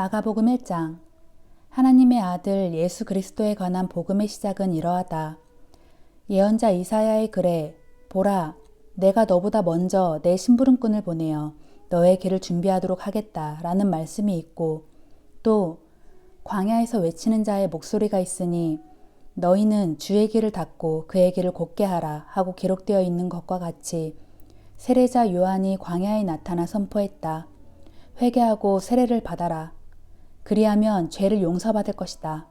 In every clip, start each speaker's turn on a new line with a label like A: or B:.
A: 마가복음 1장. 하나님의 아들 예수 그리스도에 관한 복음의 시작은 이러하다. 예언자 이사야의 글에 보라, 내가 너보다 먼저 내 심부름꾼을 보내어 너의 길을 준비하도록 하겠다 라는 말씀이 있고, 또 광야에서 외치는 자의 목소리가 있으니 너희는 주의 길을 닫고 그의 길을 곧게 하라 하고 기록되어 있는 것과 같이 세례자 요한이 광야에 나타나 선포했다. 회개하고 세례를 받아라. 그리하면 죄를 용서받을 것이다.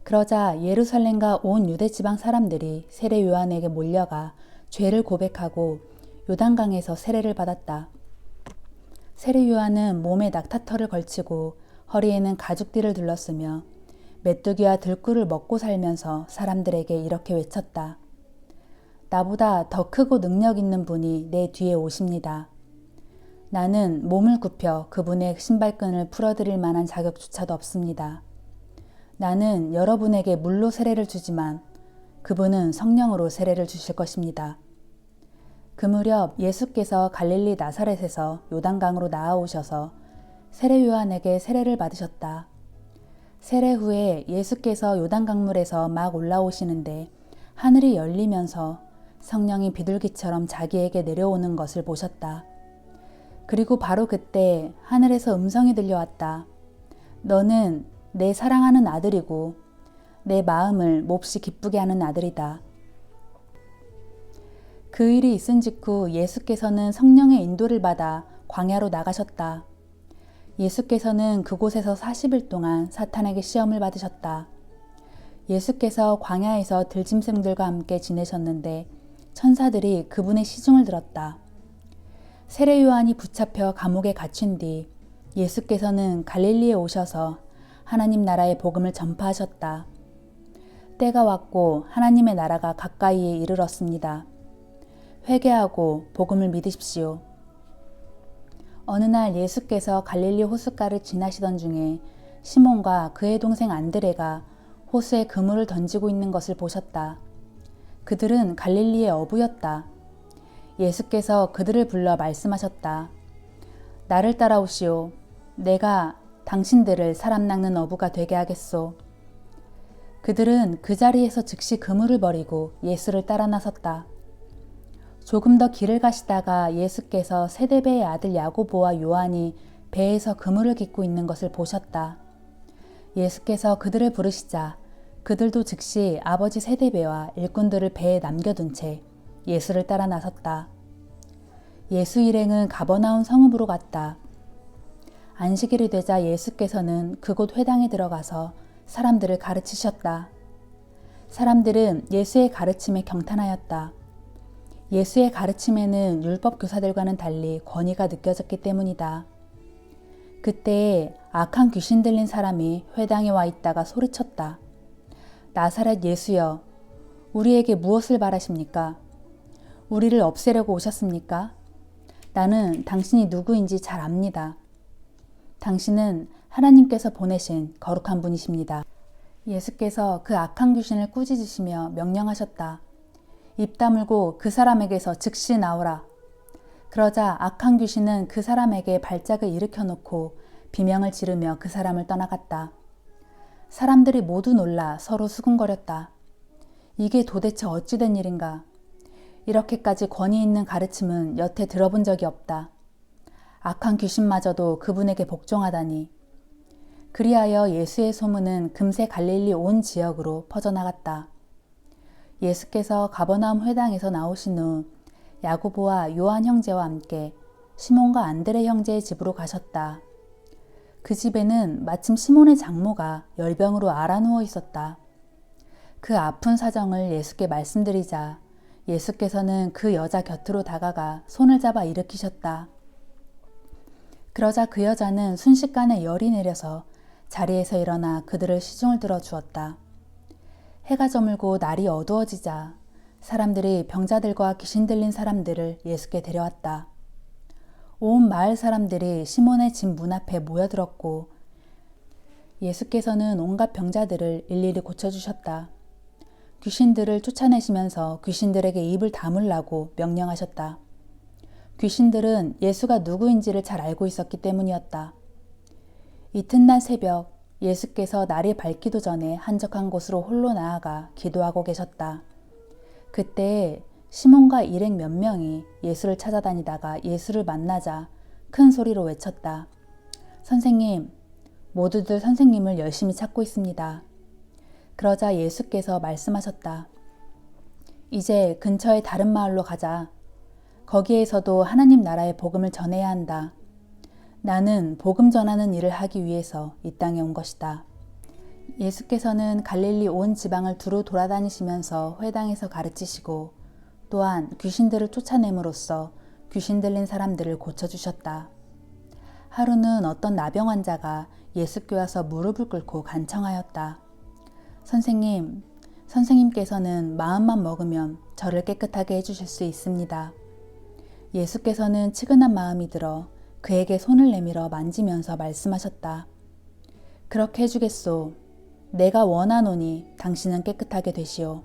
A: 그러자 예루살렘과 온 유대 지방 사람들이 세례 요한에게 몰려가 죄를 고백하고 요단강에서 세례를 받았다. 세례 요한은 몸에 낙타털을 걸치고 허리에는 가죽띠를 둘렀으며 메뚜기와 들꿀을 먹고 살면서 사람들에게 이렇게 외쳤다. 나보다 더 크고 능력 있는 분이 내 뒤에 오십니다. 나는 몸을 굽혀 그분의 신발끈을 풀어드릴 만한 자격조차도 없습니다. 나는 여러분에게 물로 세례를 주지만 그분은 성령으로 세례를 주실 것입니다. 그 무렵 예수께서 갈릴리 나사렛에서 요단강으로 나아오셔서 세례 요한에게 세례를 받으셨다. 세례 후에 예수께서 요단강물에서 막 올라오시는데 하늘이 열리면서 성령이 비둘기처럼 자기에게 내려오는 것을 보셨다. 그리고 바로 그때 하늘에서 음성이 들려왔다. 너는 내 사랑하는 아들이고 내 마음을 몹시 기쁘게 하는 아들이다. 그 일이 있은 직후 예수께서는 성령의 인도를 받아 광야로 나가셨다. 예수께서는 그곳에서 40일 동안 사탄에게 시험을 받으셨다. 예수께서 광야에서 들짐승들과 함께 지내셨는데 천사들이 그분의 시중을 들었다. 세례 요한이 붙잡혀 감옥에 갇힌 뒤 예수께서는 갈릴리에 오셔서 하나님 나라의 복음을 전파하셨다. 때가 왔고 하나님의 나라가 가까이에 이르렀습니다. 회개하고 복음을 믿으십시오. 어느 날 예수께서 갈릴리 호숫가를 지나시던 중에 시몬과 그의 동생 안드레가 호수에 그물을 던지고 있는 것을 보셨다. 그들은 갈릴리의 어부였다. 예수께서 그들을 불러 말씀하셨다. 나를 따라오시오. 내가 당신들을 사람 낚는 어부가 되게 하겠소. 그들은 그 자리에서 즉시 그물을 버리고 예수를 따라 나섰다. 조금 더 길을 가시다가 예수께서 세데베의 아들 야고보와 요한이 배에서 그물을 깃고 있는 것을 보셨다. 예수께서 그들을 부르시자 그들도 즉시 아버지 세데베와 일꾼들을 배에 남겨둔 채 예수를 따라 나섰다. 예수 일행은 가버나움 성읍으로 갔다. 안식일이 되자 예수께서는 그곳 회당에 들어가서 사람들을 가르치셨다. 사람들은 예수의 가르침에 경탄하였다. 예수의 가르침에는 율법 교사들과는 달리 권위가 느껴졌기 때문이다. 그때 악한 귀신 들린 사람이 회당에 와 있다가 소리쳤다. 나사렛 예수여, 우리에게 무엇을 바라십니까? 우리를 없애려고 오셨습니까? 나는 당신이 누구인지 잘 압니다. 당신은 하나님께서 보내신 거룩한 분이십니다. 예수께서 그 악한 귀신을 꾸짖으시며 명령하셨다. 입 다물고 그 사람에게서 즉시 나오라. 그러자 악한 귀신은 그 사람에게 발작을 일으켜 놓고 비명을 지르며 그 사람을 떠나갔다. 사람들이 모두 놀라 서로 수군거렸다. 이게 도대체 어찌된 일인가? 이렇게까지 권위 있는 가르침은 여태 들어본 적이 없다. 악한 귀신마저도 그분에게 복종하다니. 그리하여 예수의 소문은 금세 갈릴리 온 지역으로 퍼져나갔다. 예수께서 가버나움 회당에서 나오신 후 야고보와 요한 형제와 함께 시몬과 안드레 형제의 집으로 가셨다. 그 집에는 마침 시몬의 장모가 열병으로 앓아 누워 있었다. 그 아픈 사정을 예수께 말씀드리자 예수께서는 그 여자 곁으로 다가가 손을 잡아 일으키셨다. 그러자 그 여자는 순식간에 열이 내려서 자리에서 일어나 그들을 시중을 들어 주었다. 해가 저물고 날이 어두워지자 사람들이 병자들과 귀신 들린 사람들을 예수께 데려왔다. 온 마을 사람들이 시몬의 집 문 앞에 모여들었고 예수께서는 온갖 병자들을 일일이 고쳐주셨다. 귀신들을 쫓아내시면서 귀신들에게 입을 다물라고 명령하셨다. 귀신들은 예수가 누구인지를 잘 알고 있었기 때문이었다. 이튿날 새벽 예수께서 날이 밝기도 전에 한적한 곳으로 홀로 나아가 기도하고 계셨다. 그때 시몬과 일행 몇 명이 예수를 찾아다니다가 예수를 만나자 큰 소리로 외쳤다. 선생님, 모두들 선생님을 열심히 찾고 있습니다. 그러자 예수께서 말씀하셨다. 이제 근처의 다른 마을로 가자. 거기에서도 하나님 나라의 복음을 전해야 한다. 나는 복음 전하는 일을 하기 위해서 이 땅에 온 것이다. 예수께서는 갈릴리 온 지방을 두루 돌아다니시면서 회당에서 가르치시고 또한 귀신들을 쫓아냄으로써 귀신 들린 사람들을 고쳐주셨다. 하루는 어떤 나병 환자가 예수께 와서 무릎을 꿇고 간청하였다. 선생님, 선생님께서는 마음만 먹으면 저를 깨끗하게 해주실 수 있습니다. 예수께서는 측은한 마음이 들어 그에게 손을 내밀어 만지면서 말씀하셨다. 그렇게 해주겠소. 내가 원하노니 당신은 깨끗하게 되시오.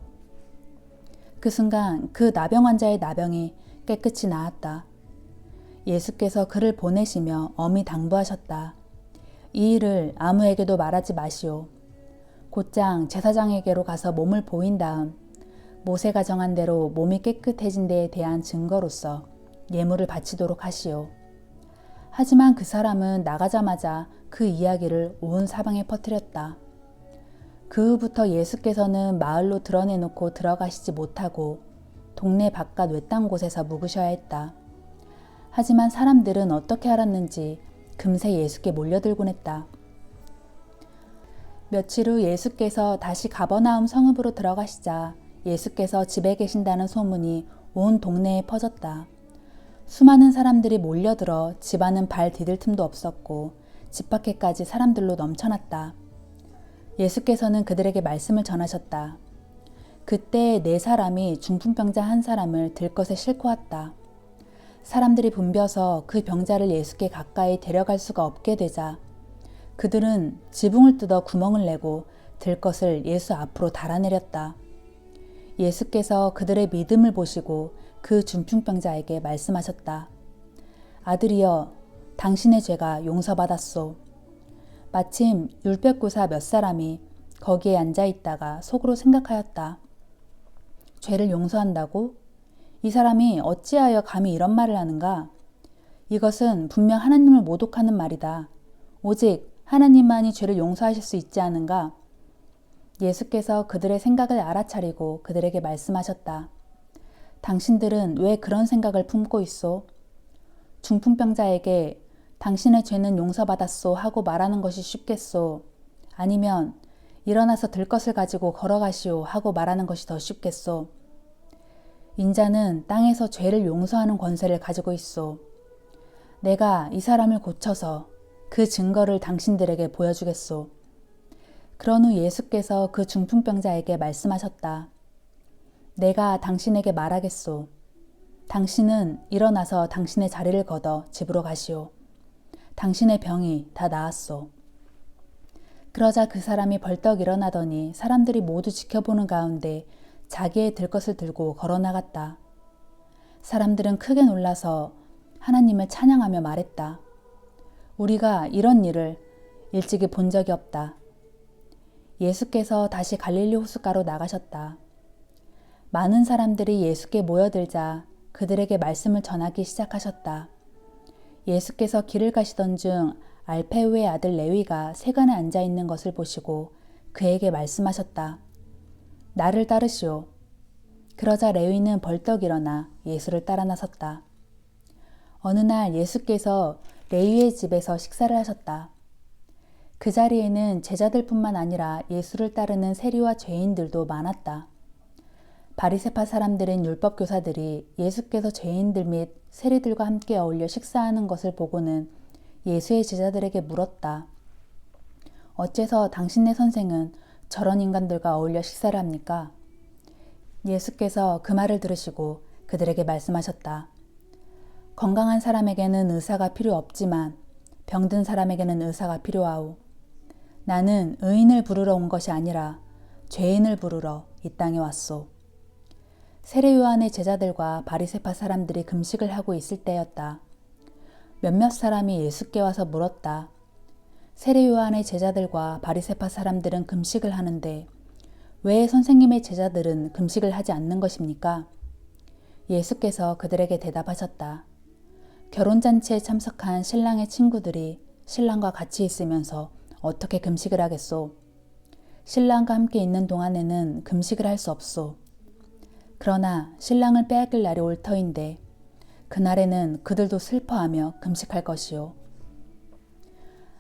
A: 그 순간 그 나병 환자의 나병이 깨끗이 나았다. 예수께서 그를 보내시며 엄히 당부하셨다. 이 일을 아무에게도 말하지 마시오. 곧장 제사장에게로 가서 몸을 보인 다음 모세가 정한 대로 몸이 깨끗해진 데에 대한 증거로서 예물을 바치도록 하시오. 하지만 그 사람은 나가자마자 그 이야기를 온 사방에 퍼뜨렸다. 그 후부터 예수께서는 마을로 드러내놓고 들어가시지 못하고 동네 바깥 외딴 곳에서 묵으셔야 했다. 하지만 사람들은 어떻게 알았는지 금세 예수께 몰려들곤 했다. 며칠 후 예수께서 다시 가버나움 성읍으로 들어가시자 예수께서 집에 계신다는 소문이 온 동네에 퍼졌다. 수많은 사람들이 몰려들어 집 안은 발 디딜 틈도 없었고 집 밖에까지 사람들로 넘쳐났다. 예수께서는 그들에게 말씀을 전하셨다. 그때 4사람이 중풍병자 한 사람을 들것에 싣고 왔다. 사람들이 붐벼서 그 병자를 예수께 가까이 데려갈 수가 없게 되자 그들은 지붕을 뜯어 구멍을 내고 들것을 예수 앞으로 달아내렸다. 예수께서 그들의 믿음을 보시고 그 중풍병자에게 말씀하셨다. 아들이여, 당신의 죄가 용서받았소. 마침 율법교사 몇 사람이 거기에 앉아 있다가 속으로 생각하였다. 죄를 용서한다고? 이 사람이 어찌하여 감히 이런 말을 하는가? 이것은 분명 하나님을 모독하는 말이다. 오직 하나님만이 죄를 용서하실 수 있지 않은가? 예수께서 그들의 생각을 알아차리고 그들에게 말씀하셨다. 당신들은 왜 그런 생각을 품고 있소? 중풍병자에게 당신의 죄는 용서받았소 하고 말하는 것이 쉽겠소? 아니면 일어나서 들것을 가지고 걸어가시오 하고 말하는 것이 더 쉽겠소? 인자는 땅에서 죄를 용서하는 권세를 가지고 있소. 내가 이 사람을 고쳐서 그 증거를 당신들에게 보여주겠소. 그런 후 예수께서 그 중풍병자에게 말씀하셨다. 내가 당신에게 말하겠소. 당신은 일어나서 당신의 자리를 걷어 집으로 가시오. 당신의 병이 다 나았소. 그러자 그 사람이 벌떡 일어나더니 사람들이 모두 지켜보는 가운데 자기의 들것을 들고 걸어나갔다. 사람들은 크게 놀라서 하나님을 찬양하며 말했다. 우리가 이런 일을 일찍이 본 적이 없다. 예수께서 다시 갈릴리 호숫가로 나가셨다. 많은 사람들이 예수께 모여들자 그들에게 말씀을 전하기 시작하셨다. 예수께서 길을 가시던 중 알페우의 아들 레위가 세간에 앉아 있는 것을 보시고 그에게 말씀하셨다. 나를 따르시오. 그러자 레위는 벌떡 일어나 예수를 따라 나섰다. 어느 날 예수께서 레위의 집에서 식사를 하셨다. 그 자리에는 제자들뿐만 아니라 예수를 따르는 세리와 죄인들도 많았다. 바리새파 사람들인 율법 교사들이 예수께서 죄인들 및 세리들과 함께 어울려 식사하는 것을 보고는 예수의 제자들에게 물었다. 어째서 당신네 선생은 저런 인간들과 어울려 식사를 합니까? 예수께서 그 말을 들으시고 그들에게 말씀하셨다. 건강한 사람에게는 의사가 필요 없지만 병든 사람에게는 의사가 필요하오. 나는 의인을 부르러 온 것이 아니라 죄인을 부르러 이 땅에 왔소. 세례 요한의 제자들과 바리새파 사람들이 금식을 하고 있을 때였다. 몇몇 사람이 예수께 와서 물었다. 세례 요한의 제자들과 바리새파 사람들은 금식을 하는데 왜 선생님의 제자들은 금식을 하지 않는 것입니까? 예수께서 그들에게 대답하셨다. 결혼잔치에 참석한 신랑의 친구들이 신랑과 같이 있으면서 어떻게 금식을 하겠소? 신랑과 함께 있는 동안에는 금식을 할 수 없소. 그러나 신랑을 빼앗길 날이 올 터인데 그날에는 그들도 슬퍼하며 금식할 것이요.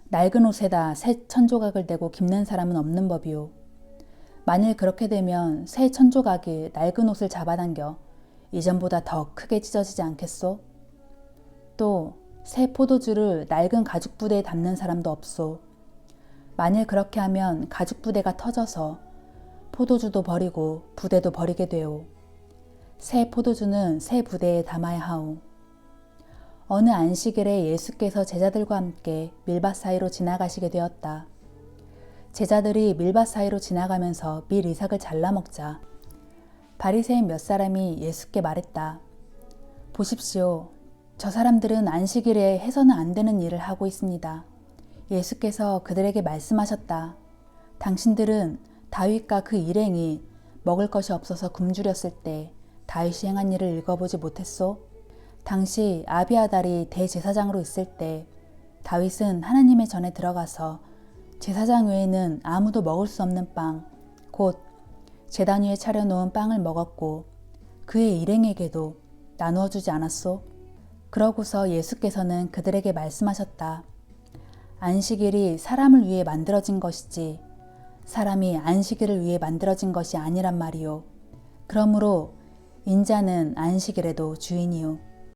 A: 낡은 옷에다 새 천조각을 대고 깁는 사람은 없는 법이요. 만일 그렇게 되면 새 천조각이 낡은 옷을 잡아당겨 이전보다 더 크게 찢어지지 않겠소? 또 새 포도주를 낡은 가죽 부대에 담는 사람도 없소. 만일 그렇게 하면 가죽 부대가 터져서 포도주도 버리고 부대도 버리게 되오. 새 포도주는 새 부대에 담아야 하오. 어느 안식일에 예수께서 제자들과 함께 밀밭 사이로 지나가시게 되었다. 제자들이 밀밭 사이로 지나가면서 밀 이삭을 잘라 먹자 바리새인 몇 사람이 예수께 말했다. 보십시오. 저 사람들은 안식일에 해서는 안 되는 일을 하고 있습니다. 예수께서 그들에게 말씀하셨다. 당신들은 다윗과 그 일행이 먹을 것이 없어서 굶주렸을 때 다윗이 행한 일을 읽어보지 못했소? 당시 아비아달이 대제사장으로 있을 때 다윗은 하나님의 전에 들어가서 제사장 외에는 아무도 먹을 수 없는 빵, 곧 제단 위에 차려놓은 빵을 먹었고 그의 일행에게도 나누어 주지 않았소? 그러고서 예수께서는 그들에게 말씀하셨다. 안식일이 사람을 위해 만들어진 것이지 사람이 안식일을 위해 만들어진 것이 아니란 말이요. 그러므로 인자는 안식일에도 주인이요.